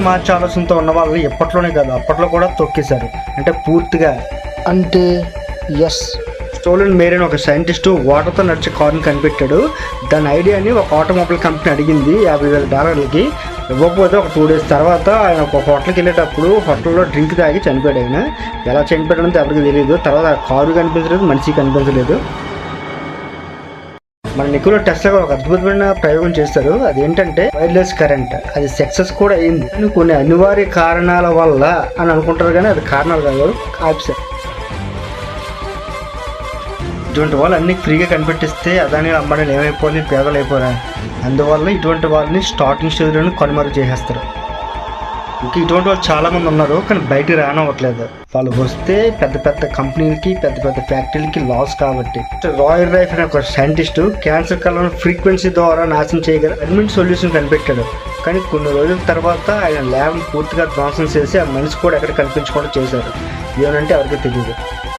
మార్చి ఆలోచనతో ఉన్న వాళ్ళు ఎప్పట్లోనే కాదు అప్పట్లో కూడా తొక్కేశారు, అంటే పూర్తిగా. అంటే ఎస్, స్టోలెన్ మేరీ ఒక సైంటిస్టు వాటర్తో నడిచే కారుని కనిపెట్టాడు. దాని ఐడియాని ఒక ఆటోమొబైల్ కంపెనీ అడిగింది $50,000. ఇవ్వకపోతే ఒక 2 days తర్వాత ఆయన ఒక హోటల్కి వెళ్ళేటప్పుడు హోటల్లో డ్రింక్ తాగి చనిపోయాడు. ఆయన ఎలా చనిపోయాడంటే ఎవరికి తెలియదు. తర్వాత కారు కనిపించలేదు, మనిషి కనిపించలేదు. మన నికోలా టెస్లా ఒక అద్భుతమైన ప్రయోగం చేస్తారు. అదేంటంటే వైర్లెస్ కరెంట్. అది సక్సెస్ కూడా అయింది, కొన్ని అనివార్య కారణాల వల్ల అని అనుకుంటారు, కానీ అది కారణాలు కాదు, ఆప్షన్. ఇటువంటి వాళ్ళు అన్ని ఫ్రీగా కనిపెట్టిస్తే అదాని అంబానీలు ఏమైపోయి పేదలు అయిపోరా. అందువల్ల ఇటువంటి వాళ్ళని స్టార్టింగ్ స్టేజ్లోనే కొనుమరుగు చేసేస్తారు. ఇంకా ఇటువంటి వాళ్ళు చాలామంది ఉన్నారు, కానీ బయటికి రానవ్వట్లేదు. వాళ్ళు వస్తే పెద్ద పెద్ద కంపెనీలకి, పెద్ద పెద్ద ఫ్యాక్టరీలకి లాస్. కాబట్టి రాయల్ రైఫ్ అనే ఒక సైంటిస్టు క్యాన్సర్ కళను ఫ్రీక్వెన్సీ ద్వారా నాశనం చేయగల పర్మనెంట్ సొల్యూషన్ కనిపెట్టాడు. కానీ కొన్ని రోజుల తర్వాత ఆయన ల్యాబ్ పూర్తిగా ధ్వంసం చేసి ఆ మనిషి కూడా ఎక్కడ కనిపించకుండా చేశారు. ఏమంటే ఎవరికి తెలియదు.